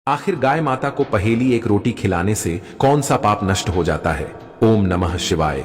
आखिर गाय माता को पहेली एक रोटी खिलाने से कौन सा पाप नष्ट हो जाता है? ओम नमः शिवाय।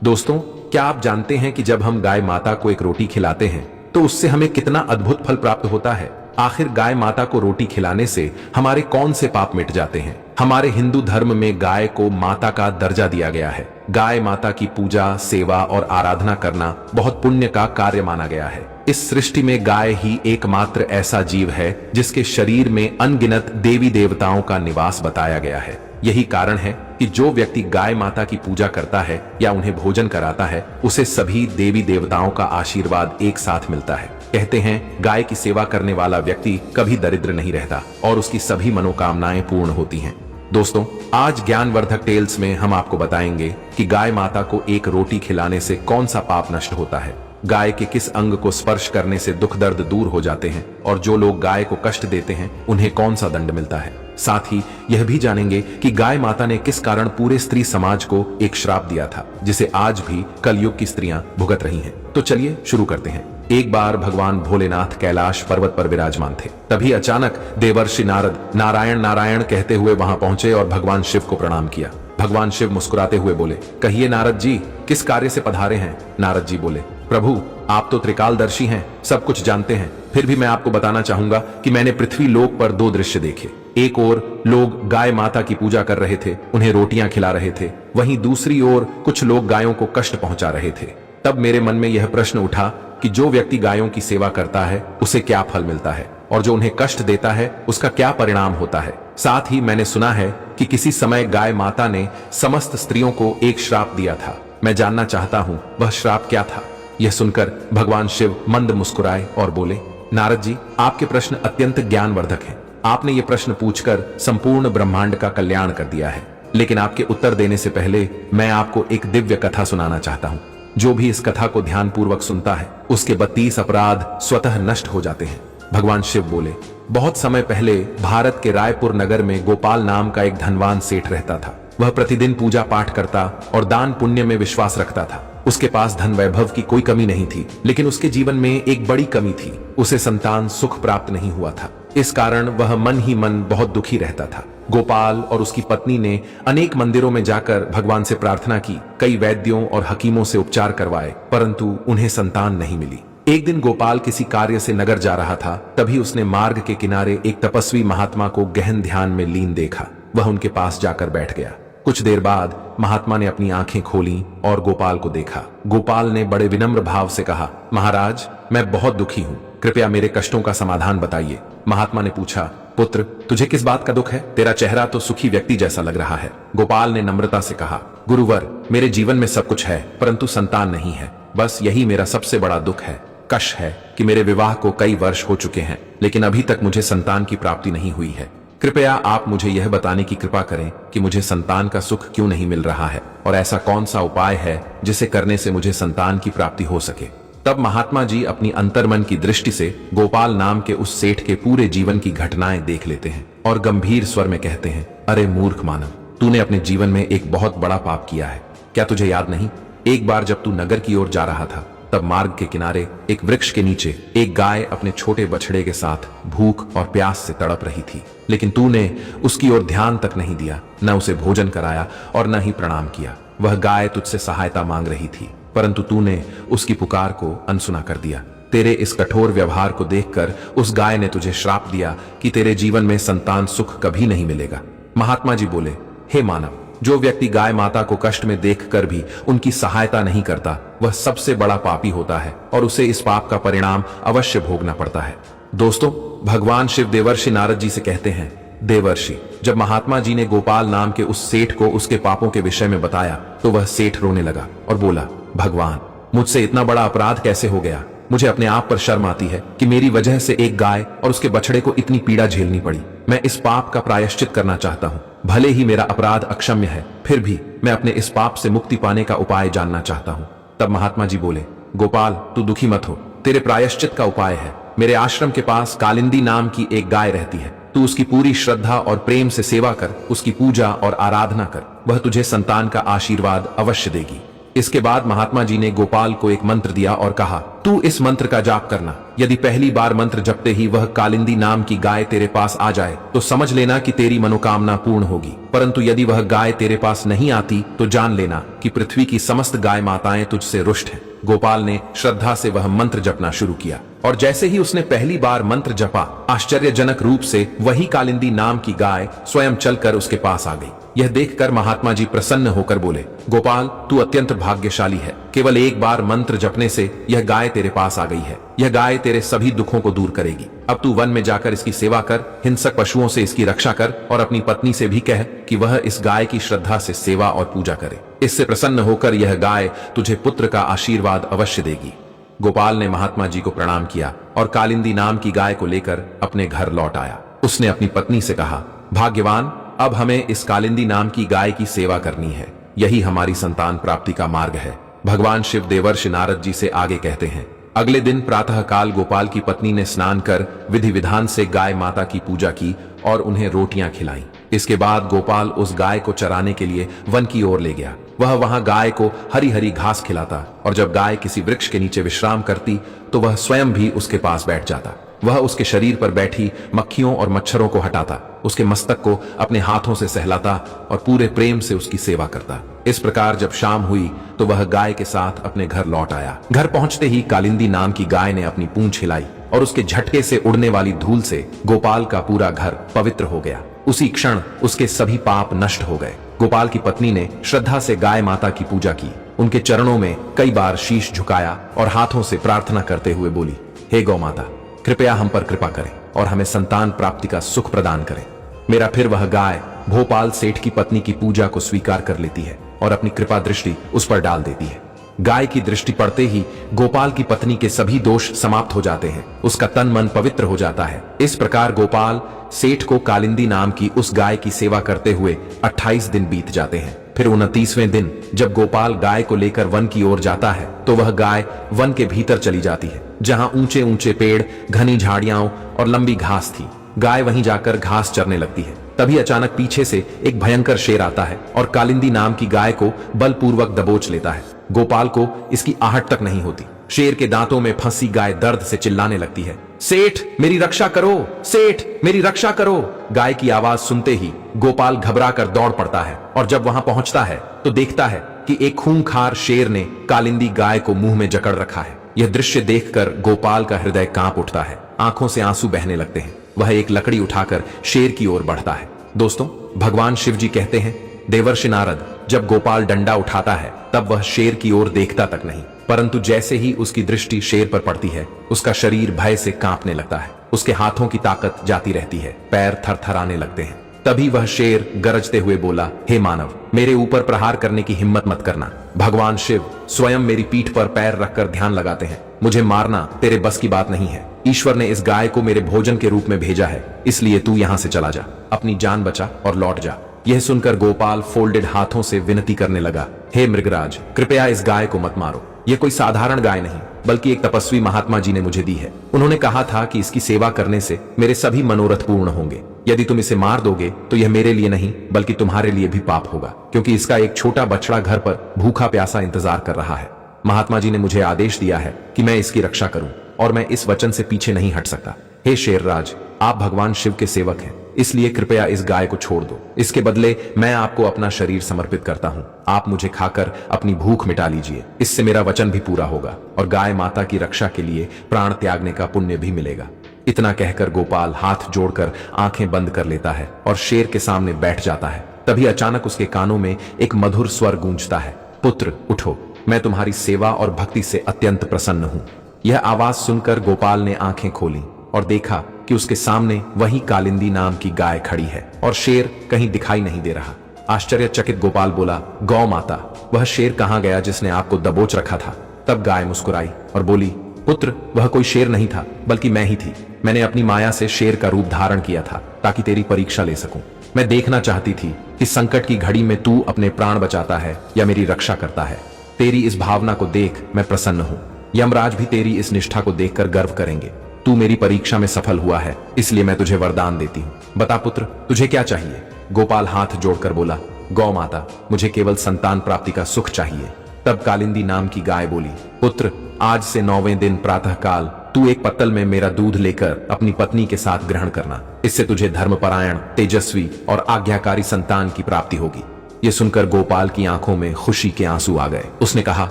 दोस्तों, क्या आप जानते हैं कि जब हम गाय माता को एक रोटी खिलाते हैं तो उससे हमें कितना अद्भुत फल प्राप्त होता है? आखिर गाय माता को रोटी खिलाने से हमारे कौन से पाप मिट जाते हैं? हमारे हिंदू धर्म में गाय को माता का दर्जा दिया गया है। गाय माता की पूजा, सेवा और आराधना करना बहुत पुण्य का कार्य माना गया है। इस सृष्टि में गाय ही एकमात्र ऐसा जीव है जिसके शरीर में अनगिनत देवी देवताओं का निवास बताया गया है। यही कारण है कि जो व्यक्ति गाय माता की पूजा करता है या उन्हें भोजन कराता है, उसे सभी देवी देवताओं का आशीर्वाद एक साथ मिलता है। कहते हैं, गाय की सेवा करने वाला व्यक्ति कभी दरिद्र नहीं रहता और उसकी सभी मनोकामनाएं पूर्ण होती हैं। दोस्तों, आज ज्ञानवर्धक टेल्स में हम आपको बताएंगे कि गाय माता को एक रोटी खिलाने से कौन सा पाप नष्ट होता है, गाय के किस अंग को स्पर्श करने से दुख दर्द दूर हो जाते हैं और जो लोग गाय को कष्ट देते हैं उन्हें कौन सा दंड मिलता है। साथ ही यह भी जानेंगे कि गाय माता ने किस कारण पूरे स्त्री समाज को एक श्राप दिया था, जिसे आज भी कलयुग की स्त्रियां भुगत रही हैं। तो चलिए शुरू करते हैं। एक बार भगवान भोलेनाथ कैलाश पर्वत पर विराजमान थे। तभी अचानक देवर्षि नारद नारायण नारायण कहते हुए वहां पहुंचे और भगवान शिव को प्रणाम किया। भगवान शिव मुस्कुराते हुए बोले, कहिए नारद जी, किस कार्य से पधारे हैं? नारद जी बोले, प्रभु, आप तो त्रिकालदर्शी हैं, सब कुछ जानते हैं, फिर भी मैं आपको बताना चाहूंगा कि मैंने पृथ्वी लोक पर दो दृश्य देखे। एक ओर लोग गाय माता की पूजा कर रहे थे, उन्हें रोटियां खिला रहे थे, वहीं दूसरी ओर कुछ लोग गायों को कष्ट पहुंचा रहे थे। तब मेरे मन में यह प्रश्न उठा कि जो व्यक्ति गायों की सेवा करता है उसे क्या फल मिलता है और जो उन्हें कष्ट देता है उसका क्या परिणाम होता है। साथ ही मैंने सुना है कि किसी समय गाय माता ने समस्त स्त्रियों को एक श्राप दिया था। मैं जानना चाहता हूँ वह श्राप क्या था। यह सुनकर भगवान शिव मंद मुस्कुराए और बोले, नारद जी, आपके प्रश्न अत्यंत ज्ञानवर्धक हैं। आपने ये प्रश्न पूछकर संपूर्ण ब्रह्मांड का कल्याण कर दिया है। लेकिन आपके उत्तर देने से पहले मैं आपको एक दिव्य कथा सुनाना चाहता हूँ। जो भी इस कथा को ध्यानपूर्वक सुनता है उसके 32 अपराध स्वतः नष्ट हो जाते हैं। भगवान शिव बोले, बहुत समय पहले भारत के रायपुर नगर में गोपाल नाम का एक धनवान सेठ रहता था। वह प्रतिदिन पूजा पाठ करता और दान पुण्य में विश्वास रखता था। उसके पास धन वैभव की कोई कमी नहीं थी, लेकिन उसके जीवन में एक बड़ी कमी थी, उसे संतान सुख प्राप्त नहीं हुआ था। इस कारण वह मन ही मन बहुत दुखी रहता था। गोपाल और उसकी पत्नी ने अनेक मंदिरों में जाकर भगवान से प्रार्थना की, कई वैद्यों और हकीमों से उपचार करवाए, परंतु उन्हें संतान नहीं मिली। एक दिन गोपाल किसी कार्य से नगर जा रहा था, तभी उसने मार्ग के किनारे एक तपस्वी महात्मा को गहन ध्यान में लीन देखा। वह उनके पास जाकर बैठ गया। कुछ देर बाद महात्मा ने अपनी आंखें खोली और गोपाल को देखा। गोपाल ने बड़े विनम्र भाव से कहा, महाराज, मैं बहुत दुखी हूँ, कृपया मेरे कष्टों का समाधान बताइए। महात्मा ने पूछा, पुत्र, तुझे किस बात का दुख है? तेरा चेहरा तो सुखी व्यक्ति जैसा लग रहा है। गोपाल ने नम्रता से कहा, गुरुवर, मेरे जीवन में सब कुछ है परंतु संतान नहीं है। बस यही मेरा सबसे बड़ा दुख है। कष्ट है कि मेरे विवाह को कई वर्ष हो चुके हैं, लेकिन अभी तक मुझे संतान की प्राप्ति नहीं हुई है। कृपया आप मुझे यह बताने की कृपा करें कि मुझे संतान का सुख क्यों नहीं मिल रहा है और ऐसा कौन सा उपाय है जिसे करने से मुझे संतान की प्राप्ति हो सके। तब महात्मा जी अपनी अंतर्मन की दृष्टि से गोपाल नाम के उस सेठ के पूरे जीवन की घटनाएं देख लेते हैं और गंभीर स्वर में कहते हैं, अरे मूर्ख मानव, तूने अपने जीवन में एक बहुत बड़ा पाप किया है। क्या तुझे याद नहीं? एक बार जब तू नगर की ओर जा रहा था, तब मार्ग के किनारे एक वृक्ष के नीचे एक गाय अपने छोटे बछड़े के साथ भूख और प्यास से तड़प रही थी, लेकिन तूने उसकी ओर ध्यान तक नहीं दिया, न उसे भोजन कराया और न ही प्रणाम किया। वह गाय तुझसे सहायता मांग रही थी, परंतु तूने उसकी पुकार को अनसुना कर दिया। तेरे इस कठोर व्यवहार को देखकर उस गाय ने तुझे श्राप दिया कि तेरे जीवन में संतान सुख कभी नहीं मिलेगा। महात्मा जी बोले, हे मानव, जो व्यक्ति गाय माता को कष्ट में देखकर भी उनकी सहायता नहीं करता, वह सबसे बड़ा पापी होता है और उसे इस पाप का परिणाम अवश्य भोगना पड़ता है। दोस्तों, भगवान शिव देवर्षि नारद जी से कहते हैं, देवर्षि, जब महात्मा जी ने गोपाल नाम के उस सेठ को उसके पापों के विषय में बताया तो वह सेठ रोने लगा और बोला, भगवान, मुझसे इतना बड़ा अपराध कैसे हो गया? मुझे अपने आप पर शर्म आती है कि मेरी वजह से एक गाय और उसके बछड़े को इतनी पीड़ा झेलनी पड़ी। मैं इस पाप का प्रायश्चित करना चाहता हूँ। भले ही मेरा अपराध अक्षम्य है, फिर भी मैं अपने इस पाप से मुक्ति पाने का उपाय जानना चाहता हूँ। तब महात्मा जी बोले, गोपाल, तू दुखी मत हो, तेरे प्रायश्चित का उपाय है। मेरे आश्रम के पास कालिंदी नाम की एक गाय रहती है। तू उसकी पूरी श्रद्धा और प्रेम से सेवा कर, उसकी पूजा और आराधना कर, वह तुझे संतान का आशीर्वाद अवश्य देगी। इसके बाद महात्मा जी ने गोपाल को एक मंत्र दिया और कहा, तू इस मंत्र का जाप करना। यदि पहली बार मंत्र जपते ही वह कालिंदी नाम की गाय तेरे पास आ जाए तो समझ लेना कि तेरी मनोकामना पूर्ण होगी, परंतु यदि वह गाय तेरे पास नहीं आती तो जान लेना कि पृथ्वी की समस्त गाय माताएं तुझसे रुष्ट हैं। गोपाल ने श्रद्धा से वह मंत्र जपना शुरू किया और जैसे ही उसने पहली बार मंत्र जपा, आश्चर्यजनक रूप से वही कालिंदी नाम की गाय स्वयं चलकर उसके पास आ गई। यह देखकर महात्मा जी प्रसन्न होकर बोले, गोपाल तू अत्यंत भाग्यशाली है। केवल एक बार मंत्र जपने से यह गाय तेरे पास आ गई है। यह गाय तेरे सभी दुखों को दूर करेगी। अब तू वन में जाकर इसकी सेवा कर, हिंसक पशुओं से इसकी रक्षा कर और अपनी पत्नी से भी कह कि वह इस गाय की श्रद्धा से सेवा और पूजा करे। इससे प्रसन्न होकर यह गाय तुझे पुत्र का आशीर्वाद अवश्य देगी। गोपाल ने महात्मा जी को प्रणाम किया और कालिंदी नाम की गाय को लेकर अपने घर लौट आया। उसने अपनी पत्नी से कहा, भाग्यवान, अब हमें इस कालिंदी नाम की गाय की सेवा करनी है। यही हमारी संतान प्राप्ति का मार्ग है। भगवान शिव देवर्षि नारद जी से आगे कहते हैं, अगले दिन प्रातः काल गोपाल की पत्नी ने स्नान कर विधि विधान से गाय माता की पूजा की और उन्हें रोटियां खिलाईं। इसके बाद गोपाल उस गाय को चराने के लिए वन की ओर ले गया। वह वहां गाय को हरी हरी घास खिलाता और जब गाय किसी वृक्ष के नीचे विश्राम करती तो वह स्वयं भी उसके पास बैठ जाता। वह उसके शरीर पर बैठी मक्खियों और मच्छरों को हटाता, उसके मस्तक को अपने हाथों से सहलाता और पूरे प्रेम से उसकी सेवा करता। इस प्रकार जब शाम हुई तो वह गाय के साथ अपने घर लौट आया। घर पहुंचते ही कालिंदी नाम की गाय ने अपनी पूंछ हिलाई और उसके झटके से उड़ने वाली धूल से गोपाल का पूरा घर पवित्र हो गया। उसी क्षण उसके सभी पाप नष्ट हो गए। गोपाल की पत्नी ने श्रद्धा से गाय माता की पूजा की, उनके चरणों में कई बार शीश झुकाया और हाथों से प्रार्थना करते हुए बोली, हे गौ माता, कृपया हम पर कृपा करें और हमें संतान प्राप्ति का सुख प्रदान करें। मेरा फिर वह गाय भोपाल सेठ की पत्नी की पूजा को स्वीकार कर लेती है और अपनी कृपा दृष्टि उस पर डाल देती है। गाय की दृष्टि पड़ते ही गोपाल की पत्नी के सभी दोष समाप्त हो जाते हैं, उसका तन मन पवित्र हो जाता है। इस प्रकार गोपाल सेठ को कालिंदी नाम की उस गाय की सेवा करते हुए 28 दिन बीत जाते हैं। फिर 29वें दिन जब गोपाल गाय को लेकर वन की ओर जाता है तो वह गाय वन के भीतर चली जाती है, जहां ऊंचे ऊंचे पेड़, घनी झाड़ियां और लंबी घास थी। गाय वहीं जाकर घास चरने लगती है। तभी अचानक पीछे से एक भयंकर शेर आता है और कालिंदी नाम की गाय को बलपूर्वक दबोच लेता है। गोपाल को इसकी आहट तक नहीं होती। शेर के दांतों में फंसी गाय दर्द से चिल्लाने लगती है, सेठ मेरी रक्षा करो, सेठ मेरी रक्षा करो। गाय की आवाज सुनते ही गोपाल घबराकर दौड़ पड़ता है और जब वहां पहुंचता है तो देखता है कि एक खूंखार शेर ने कालिंदी गाय को मुंह में जकड़ रखा है। यह दृश्य देखकर गोपाल का हृदय कांप उठता है, आंखों से आंसू बहने लगते हैं। वह एक लकड़ी उठाकर शेर की ओर बढ़ता है। दोस्तों, भगवान शिव जी कहते हैं, देवर्षि नारद, जब गोपाल डंडा उठाता है तब वह शेर की ओर देखता तक नहीं, परंतु जैसे ही उसकी दृष्टि शेर पर पड़ती है उसका शरीर भय से कांपने लगता है। उसके हाथों की ताकत जाती रहती है, पैर थरथराने लगते हैं। तभी वह शेर गरजते हुए बोला, हे मानव, मेरे ऊपर प्रहार करने की हिम्मत मत करना। भगवान शिव स्वयं मेरी पीठ पर पैर रखकर ध्यान लगाते हैं। मुझे मारना तेरे बस की बात नहीं है। ईश्वर ने इस गाय को मेरे भोजन के रूप में भेजा है, इसलिए तू यहाँ से चला जा, अपनी जान बचा और लौट जा। यह सुनकर गोपाल फोल्डेड हाथों से विनती करने लगा, हे मृगराज, कृपया इस गाय को मत मारो। यह कोई साधारण गाय नहीं बल्कि एक तपस्वी महात्मा जी ने मुझे दी है। उन्होंने कहा था कि इसकी सेवा करने से मेरे सभी मनोरथ पूर्ण होंगे। यदि तुम इसे मार दोगे तो यह मेरे लिए नहीं बल्कि तुम्हारे लिए भी पाप होगा, क्योंकि इसका एक छोटा बछड़ा घर पर भूखा प्यासा इंतजार कर रहा है। महात्मा जी ने मुझे आदेश दिया है कि मैं इसकी रक्षा करूं और मैं इस वचन से पीछे नहीं हट सकता। हे शेरराज, आप भगवान शिव के सेवक हैं, इसलिए कृपया इस गाय को छोड़ दो। इसके बदले मैं आपको अपना शरीर समर्पित करता हूँ। आप मुझे खाकर अपनी भूख मिटा लीजिए, इससे मेरा वचन भी पूरा होगा और गाय माता की रक्षा के लिए प्राण त्यागने का पुण्य भी मिलेगा। इतना कहकर गोपाल हाथ जोड़कर आंखें बंद कर लेता है और शेर के सामने बैठ जाता है। तभी अचानक उसके कानों में एक मधुर स्वर गूंजता है, पुत्र उठो, मैं तुम्हारी सेवा और भक्ति से अत्यंत प्रसन्न हूँ। यह आवाज सुनकर गोपाल ने आंखें खोली और देखा कि उसके सामने वही कालिंदी नाम की गाय खड़ी है और शेर कहीं दिखाई नहीं दे रहा। आश्चर्यचकित गोपाल बोला, गौ माता, वह शेर कहाँ गया जिसने आपको दबोच रखा था? तब गाय मुस्कुराई और बोली, पुत्र, वह कोई शेर नहीं था बल्कि मैं ही थी। मैंने अपनी माया से शेर का रूप धारण किया था ताकि तेरी परीक्षा ले सकूं। मैं देखना चाहती थी कि संकट की घड़ी में तू अपने प्राण बचाता है या मेरी रक्षा करता है। तेरी इस भावना को देख मैं प्रसन्न हूँ। यमराज भी तेरी इस निष्ठा को देखकर गर्व करेंगे। तू मेरी परीक्षा में सफल हुआ है, इसलिए मैं तुझे वरदान देती हूँ। बता पुत्र, तुझे क्या चाहिए? गोपाल हाथ जोड़कर बोला, गौ माता, मुझे केवल संतान प्राप्ति का सुख चाहिए। तब कालिंदी नाम की गाय बोली, पुत्र, आज से 9वें दिन प्रातःकाल तू एक पत्तल में मेरा दूध लेकर अपनी पत्नी के साथ ग्रहण करना। इससे तुझे धर्मपरायण, तेजस्वी और आज्ञाकारी संतान की प्राप्ति होगी। ये सुनकर गोपाल की आंखों में खुशी के आंसू आ गए। उसने कहा,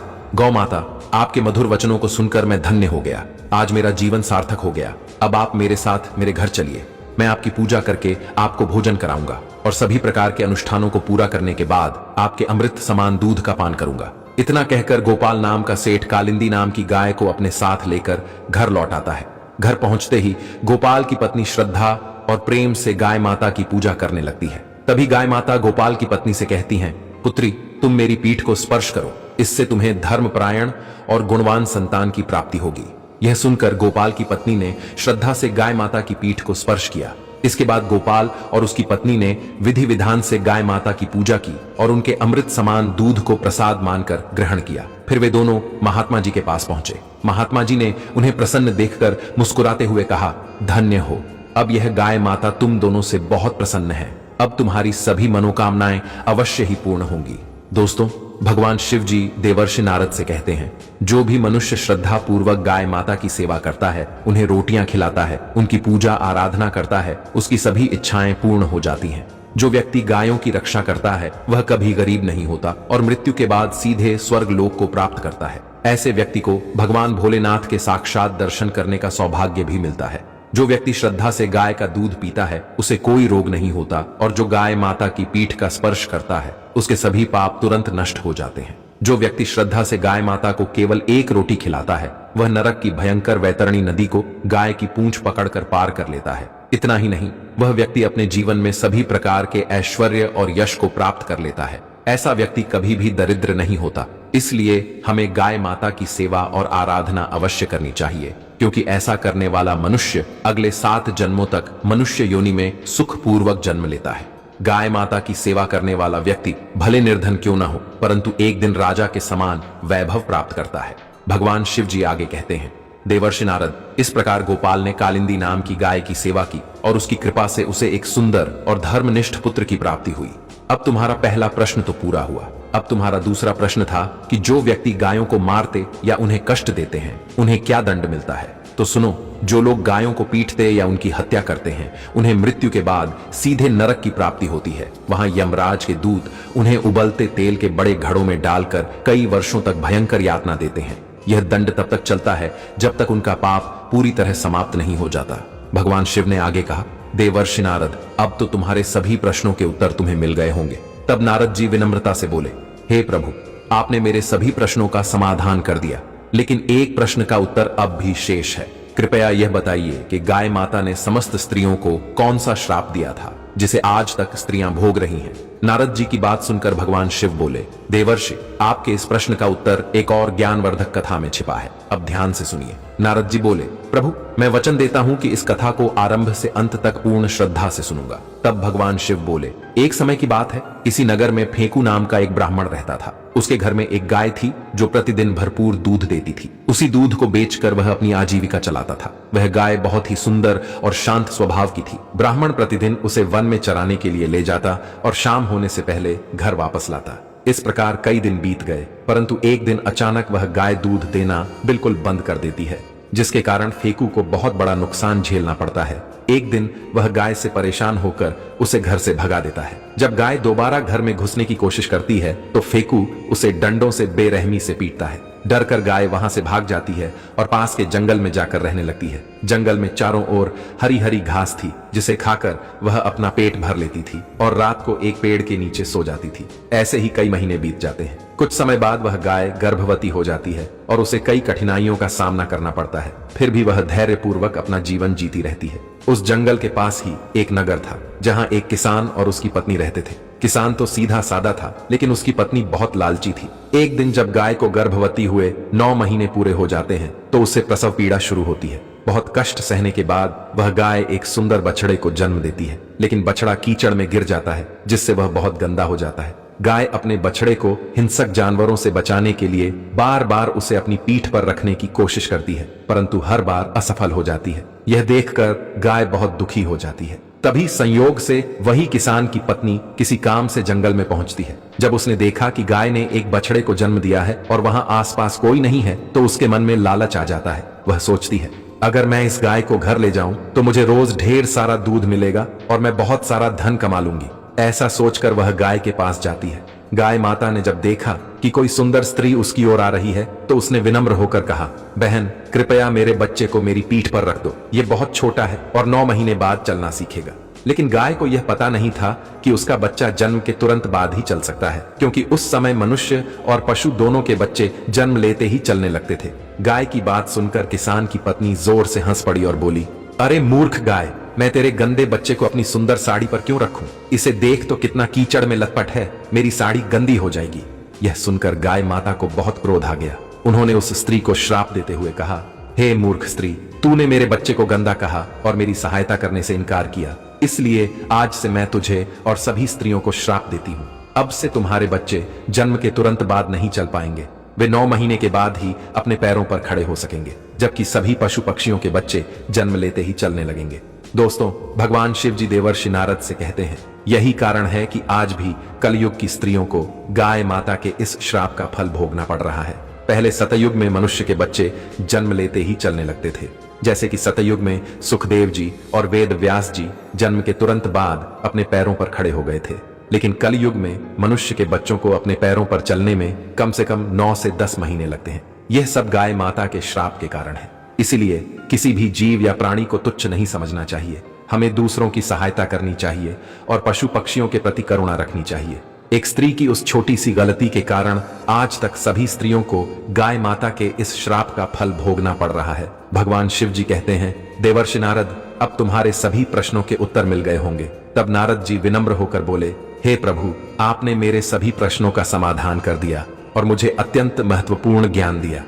गौ माता, आपके मधुर वचनों को सुनकर मैं धन्य हो गया। आज मेरा जीवन सार्थक हो गया। अब आप मेरे साथ मेरे घर चलिए। मैं आपकी पूजा करके आपको भोजन कराऊंगा और सभी प्रकार के अनुष्ठानों को पूरा करने के बाद आपके अमृत समान दूध का पान करूंगा। इतना कहकर गोपाल नाम का सेठ कालिंदी नाम की गाय को अपने साथ लेकर घर लौट आता है। घर पहुंचते ही गोपाल की पत्नी श्रद्धा और प्रेम से गाय माता की पूजा करने लगती है। तभी गाय माता गोपाल की पत्नी से कहती हैं, पुत्री, तुम मेरी पीठ को स्पर्श करो, इससे तुम्हें धर्मपरायण और गुणवान संतान की प्राप्ति होगी। यह सुनकर गोपाल की पत्नी ने श्रद्धा से गाय माता की पीठ को स्पर्श किया। इसके बाद गोपाल और उसकी पत्नी ने विधि विधान से गाय माता की पूजा की और उनके अमृत समान दूध को प्रसाद मानकर ग्रहण किया। फिर वे दोनों महात्मा जी के पास पहुंचे। महात्मा जी ने उन्हें प्रसन्न देखकर मुस्कुराते हुए कहा, धन्य हो, अब यह गाय माता तुम दोनों से बहुत प्रसन्न है। अब तुम्हारी सभी मनोकामनाएं अवश्य ही पूर्ण होंगी। दोस्तों, भगवान शिव जी देवर्षि नारद से कहते हैं, जो भी मनुष्य श्रद्धा पूर्वक गाय माता की सेवा करता है, उन्हें रोटियां खिलाता है, उनकी पूजा आराधना करता है, उसकी सभी इच्छाएं पूर्ण हो जाती हैं। जो व्यक्ति गायों की रक्षा करता है वह कभी गरीब नहीं होता और मृत्यु के बाद सीधे स्वर्ग लोक को प्राप्त करता है। ऐसे व्यक्ति को भगवान भोलेनाथ के साक्षात दर्शन करने का सौभाग्य भी मिलता है। जो व्यक्ति श्रद्धा से गाय का दूध पीता है उसे कोई रोग नहीं होता और जो गाय माता की पीठ का स्पर्श करता है उसके सभी पाप तुरंत नष्ट हो जाते हैं। जो व्यक्ति श्रद्धा से गाय माता को केवल एक रोटी खिलाता है वह नरक की भयंकर वैतरणी नदी को गाय की पूंछ पकड़कर पार कर लेता है। इतना ही नहीं, वह व्यक्ति अपने जीवन में सभी प्रकार के ऐश्वर्य और यश को प्राप्त कर लेता है। ऐसा व्यक्ति कभी भी दरिद्र नहीं होता। इसलिए हमें गाय माता की सेवा और आराधना अवश्य करनी चाहिए, क्योंकि ऐसा करने वाला मनुष्य अगले 7 जन्मों तक मनुष्य योनि में सुखपूर्वक जन्म लेता है। गाय माता की सेवा करने वाला व्यक्ति भले निर्धन क्यों न हो, परंतु एक दिन राजा के समान वैभव प्राप्त करता है। भगवान शिव जी आगे कहते हैं, देवर्षि नारद, इस प्रकार गोपाल ने कालिंदी नाम की गाय की सेवा की और उसकी कृपा से उसे एक सुंदर और धर्मनिष्ठ पुत्र की प्राप्ति हुई। अब तुम्हारा पहला प्रश्न तो पूरा हुआ। अब तुम्हारा दूसरा प्रश्न था कि जो व्यक्ति गायों को मारते या उन्हें कष्ट देते हैं उन्हें क्या दंड मिलता है। तो सुनो, जो लोग गायों को पीटते या उनकी हत्या करते हैं उन्हें मृत्यु के बाद सीधे नरक की प्राप्ति होती है। वहां यमराज के दूत उन्हें उबलते तेल के बड़े घड़ों में डालकर कई वर्षों तक भयंकर यातना देते हैं। यह दंड तब तक चलता है जब तक उनका पाप पूरी तरह समाप्त नहीं हो जाता। भगवान शिव ने आगे कहा, देवर्षि नारद, अब तो तुम्हारे सभी प्रश्नों के उत्तर तुम्हें मिल गए होंगे। तब नारद जी विनम्रता से बोले, हे प्रभु, आपने मेरे सभी प्रश्नों का समाधान कर दिया, लेकिन एक प्रश्न का उत्तर अब भी शेष है। कृपया यह बताइए कि गाय माता ने समस्त स्त्रियों को कौन सा श्राप दिया था जिसे आज तक स्त्रियां भोग रही हैं। नारद जी की बात सुनकर भगवान शिव बोले, देवर्षि, आपके इस प्रश्न का उत्तर एक और ज्ञानवर्धक कथा में छिपा है। अब ध्यान से सुनिए। नारद जी बोले, प्रभु, मैं वचन देता हूं कि इस कथा को आरंभ से अंत तक पूर्ण श्रद्धा से सुनूंगा। तब भगवान शिव बोले, एक समय की बात है, किसी नगर में फेंकू नाम का एक ब्राह्मण रहता था। उसके घर में एक गाय थी जो प्रतिदिन भरपूर दूध देती थी। उसी दूध को बेचकर वह अपनी आजीविका चलाता था। वह गाय बहुत ही सुंदर और शांत स्वभाव की थी। ब्राह्मण प्रतिदिन उसे वन में चराने के लिए ले जाता और शाम होने से पहले घर वापस लाता। इस प्रकार कई दिन बीत गए, परंतु एक दिन अचानक वह गाय दूध देना बिल्कुल बंद कर देती है, जिसके कारण फेकू को बहुत बड़ा नुकसान झेलना पड़ता है। एक दिन वह गाय से परेशान होकर उसे घर से भगा देता है। जब गाय दोबारा घर में घुसने की कोशिश करती है तो फेकू उसे डंडों से बेरहमी से पीटता है। डर कर गाय वहां से भाग जाती है और पास के जंगल में जाकर रहने लगती है। जंगल में चारों ओर हरी हरी घास थी, जिसे खाकर वह अपना पेट भर लेती थी और रात को एक पेड़ के नीचे सो जाती थी। ऐसे ही कई महीने बीत जाते हैं। कुछ समय बाद वह गाय गर्भवती हो जाती है और उसे कई कठिनाइयों का सामना करना पड़ता है। फिर भी वह धैर्यपूर्वक अपना जीवन जीती रहती है। उस जंगल के पास ही एक नगर था, जहां एक किसान और उसकी पत्नी रहते थे। किसान तो सीधा सादा था, लेकिन उसकी पत्नी बहुत लालची थी। एक दिन जब गाय को गर्भवती हुए 9 महीने पूरे हो जाते हैं तो उससे प्रसव पीड़ा शुरू होती है। बहुत कष्ट सहने के बाद वह गाय एक सुंदर बछड़े को जन्म देती है, लेकिन बछड़ा कीचड़ में गिर जाता है, जिससे वह बहुत गंदा हो जाता है। गाय अपने बछड़े को हिंसक जानवरों से बचाने के लिए बार बार उसे अपनी पीठ पर रखने की कोशिश करती है, परंतु हर बार असफल हो जाती है। यह देखकर गाय बहुत दुखी हो जाती है। तभी संयोग से वही किसान की पत्नी किसी काम से जंगल में पहुंचती है। जब उसने देखा कि गाय ने एक बछड़े को जन्म दिया है और वहां आसपास कोई नहीं है, तो उसके मन में लालच आ जाता है। वह सोचती है, अगर मैं इस गाय को घर ले जाऊं तो मुझे रोज ढेर सारा दूध मिलेगा और मैं बहुत सारा धन कमा लूंगी। ऐसा सोचकर वह गाय के पास जाती है। गाय माता ने जब देखा कि कोई सुंदर स्त्री उसकी ओर आ रही है, तो उसने विनम्र होकर कहा, बहन कृपया मेरे बच्चे को मेरी पीठ पर रख दो। ये बहुत छोटा है और 9 महीने बाद चलना सीखेगा। लेकिन गाय को यह पता नहीं था कि उसका बच्चा जन्म के तुरंत बाद ही चल सकता है, क्योंकि उस समय मनुष्य और पशु दोनों के बच्चे जन्म लेते ही चलने लगते थे। गाय की बात सुनकर किसान की पत्नी जोर से हंस पड़ी और बोली, अरे मूर्ख गाय, मैं तेरे गंदे बच्चे को अपनी सुंदर साड़ी पर क्यों रखूं? इसे देख तो कितना कीचड़ में लटपट है, मेरी साड़ी गंदी हो जाएगी। यह सुनकर गाय माता को बहुत क्रोध आ गया। उन्होंने उस स्त्री को श्राप देते हुए कहा, हे मूर्ख स्त्री, तूने मेरे बच्चे को गंदा कहा और मेरी सहायता करने से इनकार किया, इसलिए आज से मैं तुझे और सभी स्त्रियों को श्राप देती हूँ। अब से तुम्हारे बच्चे जन्म के तुरंत बाद नहीं चल पाएंगे, वे 9 महीने के बाद ही अपने पैरों पर खड़े हो सकेंगे, जबकि सभी पशु पक्षियों के बच्चे जन्म लेते ही चलने लगेंगे। दोस्तों, भगवान शिव जी देवर्षि नारद से कहते हैं, यही कारण है कि आज भी कलयुग की स्त्रियों को गाय माता के इस श्राप का फल भोगना पड़ रहा है। पहले सतयुग में मनुष्य के बच्चे जन्म लेते ही चलने लगते थे, जैसे कि सतयुग में सुखदेव जी और वेद व्यास जी जन्म के तुरंत बाद अपने पैरों पर खड़े हो गए थे। लेकिन कलयुग में मनुष्य के बच्चों को अपने पैरों पर चलने में कम से कम 9 से 10 महीने लगते हैं। यह सब गाय माता के श्राप के कारण है। इसीलिए किसी भी जीव या प्राणी को तुच्छ नहीं समझना चाहिए। हमें दूसरों की सहायता करनी चाहिए और पशु पक्षियों के प्रति करुणा रखनी चाहिए। एक स्त्री की उस छोटी सी गलती के कारण आज तक सभी स्त्रियों को गाय माता के इस श्राप का फल भोगना पड़ रहा है। भगवान शिव जी कहते हैं, देवर्षि नारद, अब तुम्हारे सभी प्रश्नों के उत्तर मिल गए होंगे। तब नारद जी विनम्र होकर बोले, हे प्रभु, आपने मेरे सभी प्रश्नों का समाधान कर दिया और मुझे अत्यंत महत्वपूर्ण ज्ञान दिया।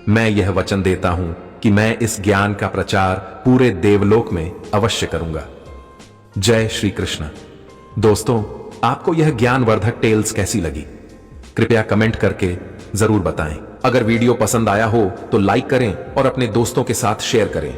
मैं यह वचन देता हूं कि मैं इस ज्ञान का प्रचार पूरे देवलोक में अवश्य करूंगा। जय श्री कृष्ण। दोस्तों, आपको यह ज्ञानवर्धक टेल्स कैसी लगी? कृपया कमेंट करके जरूर बताएं। अगर वीडियो पसंद आया हो तो लाइक करें और अपने दोस्तों के साथ शेयर करें।